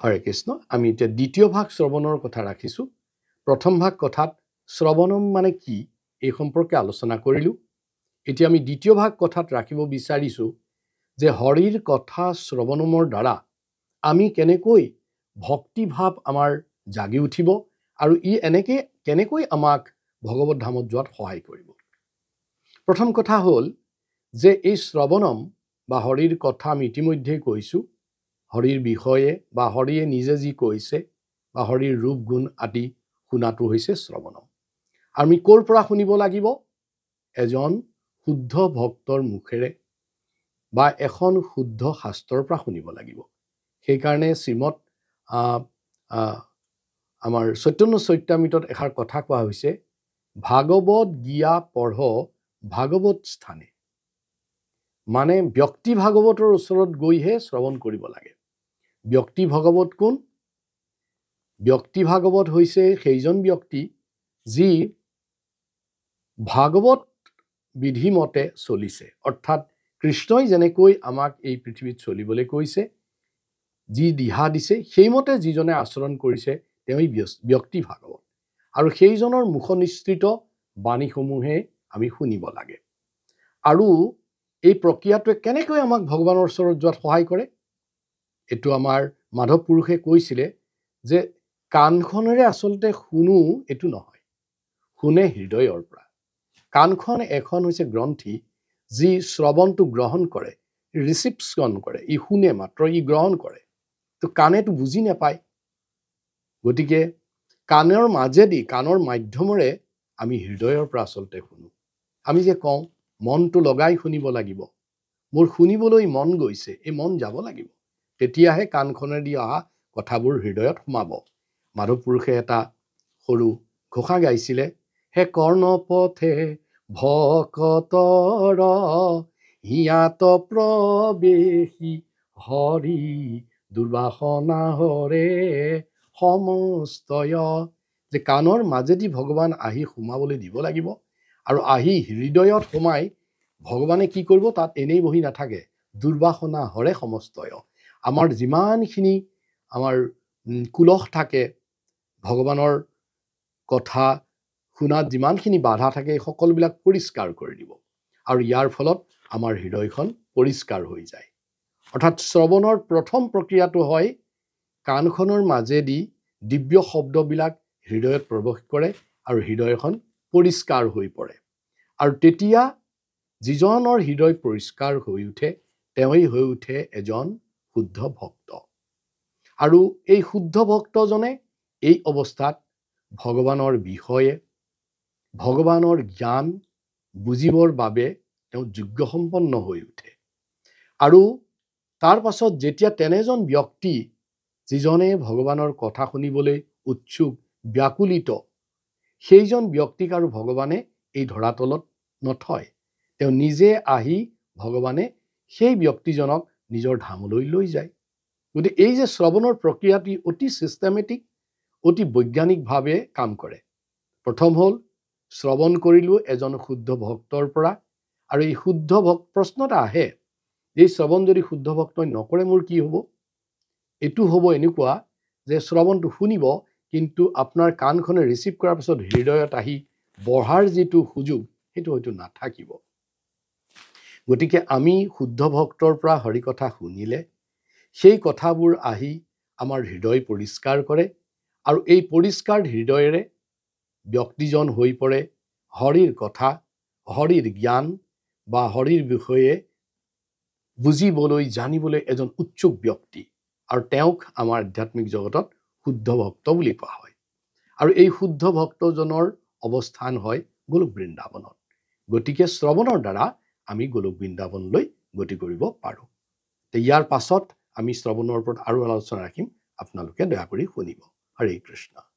হৰে কৃষ্ণ আমি এতিয়া দ্বিতীয় ভাগ শ্ৰৱণৰ কথা ৰাখিছোঁ প্ৰথম ভাগ কথাত শ্ৰৱণম মানে কি এই সম্পৰ্কে আলোচনা কৰিলোঁ এতিয়া আমি দ্বিতীয় ভাগ কথাত ৰাখিব বিচাৰিছোঁ যে হৰিৰ কথা শ্ৰৱণমৰ দ্বাৰা আমি কেনেকৈ ভক্তি ভাৱ আমাৰ জাগি উঠিব আৰু ই কেনেকৈ আমাক ভগৱত ধামত যোৱাত সহায় কৰিব প্ৰথম কথা হ'ল যে এই শ্ৰৱণম বা হৰিৰ কথা আমি ইতিমধ্যেই কৈছোঁ হৰিৰ বিষয়ে বা হৰিয়ে নিজে যি কৈছে বা হৰিৰ ৰূপ গুণ আদি শুনাটো হৈছে শ্ৰৱণম আমি ক'ৰ পৰা শুনিব লাগিব এজন শুদ্ধ ভক্তৰ মুখেৰে বা এখন শুদ্ধ শাস্ত্ৰৰ পৰা শুনিব লাগিব সেইকাৰণে শ্ৰীমৎ আমাৰ চৈতন্য চৈতামৃতত এষাৰ কথা কোৱা হৈছে ভাগৱত গিয়া পঢ় ভাগৱত স্থানে মানে ব্যক্তি ভাগৱতৰ ওচৰত গৈহে শ্ৰৱণ কৰিব লাগে ব্যক্তি ভাগৱত কোন ব্যক্তি ভাগৱত হৈছে সেইজন ব্যক্তি যি ভাগৱত বিধিমতে চলিছে অৰ্থাৎ কৃষ্ণই যেনেকৈ আমাক এই পৃথিৱীত চলিবলৈ কৈছে যি দিহা দিছে সেইমতে যিজনে আচৰণ কৰিছে তেওঁই ব্যক্তি ভাগৱত আৰু সেইজনৰ মুখনিসৃত বাণীসমূহে আমি শুনিব লাগে আৰু এই প্ৰক্ৰিয়াটোৱে কেনেকৈ আমাক ভগৱানৰ ওচৰত যোৱাত সহায় কৰে এইটো আমাৰ মাধৱ পুৰুষে কৈছিলে যে কাণখনেৰে আচলতে শুনো এইটো নহয় শুনে হৃদয়ৰ পৰা কাণখন এখন হৈছে গ্ৰন্থি যি শ্ৰৱণটো গ্ৰহণ কৰে ৰিচিপশ্যন কৰে ই শুনে মাত্ৰ ই গ্ৰহণ কৰে তো কাণেটো বুজি নাপায় গতিকে কাণৰ মাজেদি কাণৰ মাধ্যমেৰে আমি হৃদয়ৰ পৰা আচলতে শুনো আমি যে কওঁ মনটো লগাই শুনিব লাগিব মোৰ শুনিবলৈ মন গৈছে এই মন যাব লাগিব তেতিয়াহে কাণখনেদি অহা কথাবোৰ হৃদয়ত সোমাব মাধৱ পুৰুষে এটা সৰু ঘোষা গাইছিলে হে কৰ্ণপথে ভকতৰ হিয়াত প্ৰবেশী হৰি দুৰ্বাসনা হৰে সমস্তয় যে কাণৰ মাজেদি ভগৱান আহি সোমাবলৈ দিব লাগিব আৰু আহি হৃদয়ত সোমাই ভগৱানে কি কৰিব তাত এনেই বহি নাথাকে দুৰ্বাসনা হৰে সমস্তয় আমাৰ যিমানখিনি আমাৰ কুলহ থাকে ভগৱানৰ কথা শুনাত যিমানখিনি বাধা থাকে এই সকলোবিলাক পৰিষ্কাৰ কৰি দিব আৰু ইয়াৰ ফলত আমাৰ হৃদয়খন পৰিষ্কাৰ হৈ যায় অৰ্থাৎ শ্ৰৱণৰ প্ৰথম প্ৰক্ৰিয়াটো হয় কাণখনৰ মাজেদি দিব্য শব্দবিলাক হৃদয়ত প্ৰৱেশ কৰে আৰু হৃদয়খন পৰিষ্কাৰ হৈ পৰে আৰু তেতিয়া যিজনৰ হৃদয় পৰিষ্কাৰ হৈ উঠে তেওঁই হৈ উঠে এজন শুদ্ধ ভক্ত আৰু এই শুদ্ধ ভক্তজনে এই অৱস্থাত ভগৱানৰ বিষয়ে ভগৱানৰ জ্ঞান বুজিবৰ বাবে তেওঁ যোগ্য সম্পন্ন হৈ উঠে আৰু তাৰ পাছত যেতিয়া তেনেজন ব্যক্তি যিজনে ভগৱানৰ কথা শুনিবলৈ উৎসুক ব্যাকুলিত সেইজন ব্যক্তিক আৰু ভগৱানে এই ধৰাতলত নথয় তেওঁ নিজে আহি ভগৱানে সেই ব্যক্তিজনক নিজৰ ধামলৈ লৈ যায় গতিকে এই যে শ্ৰৱণৰ প্ৰক্ৰিয়াটি অতি চিষ্টেমেটিক অতি বৈজ্ঞানিকভাৱে কাম কৰে প্ৰথম হ'ল শ্ৰৱণ কৰিলোঁ এজন শুদ্ধ ভক্তৰ পৰা আৰু এই শুদ্ধ প্ৰশ্ন এটা আহে এই শ্ৰৱণ যদি শুদ্ধ ভক্তই নকৰে মোৰ কি হ'ব এইটো হ'ব এনেকুৱা যে শ্ৰৱণটো শুনিব কিন্তু আপোনাৰ কাণখনে ৰিচিভ কৰাৰ পিছত হৃদয়ত আহি বঢ়াৰ যিটো সুযোগ সেইটো হয়তো নাথাকিব গতিকে আমি শুদ্ধ ভক্তৰ পৰা হৰি কথা শুনিলে সেই কথাবোৰ আহি আমাৰ হৃদয় পৰিষ্কাৰ কৰে আৰু এই পৰিষ্কাৰ হৃদয়েৰে ব্যক্তিজন হৈ পৰে হৰিৰ কথা হৰিৰ জ্ঞান বা হৰিৰ বিষয়ে বুজিবলৈ জানিবলৈ এজন উৎসুক ব্যক্তি আৰু তেওঁক আমাৰ আধ্যাত্মিক জগতত শুদ্ধ ভক্ত বুলি কোৱা হয় আৰু এই শুদ্ধ ভক্তজনৰ অৱস্থান হয় গোলক বৃন্দাবনত গতিকে শ্ৰৱণৰ দ্বাৰা আমি গোলক বৃন্দাবনলৈ গতি কৰিব পাৰোঁ ইয়াৰ পাছত আমি শ্ৰৱণৰ ওপৰত আৰু আলোচনা ৰাখিম আপোনালোকে দয়া কৰি শুনিব হৰে কৃষ্ণ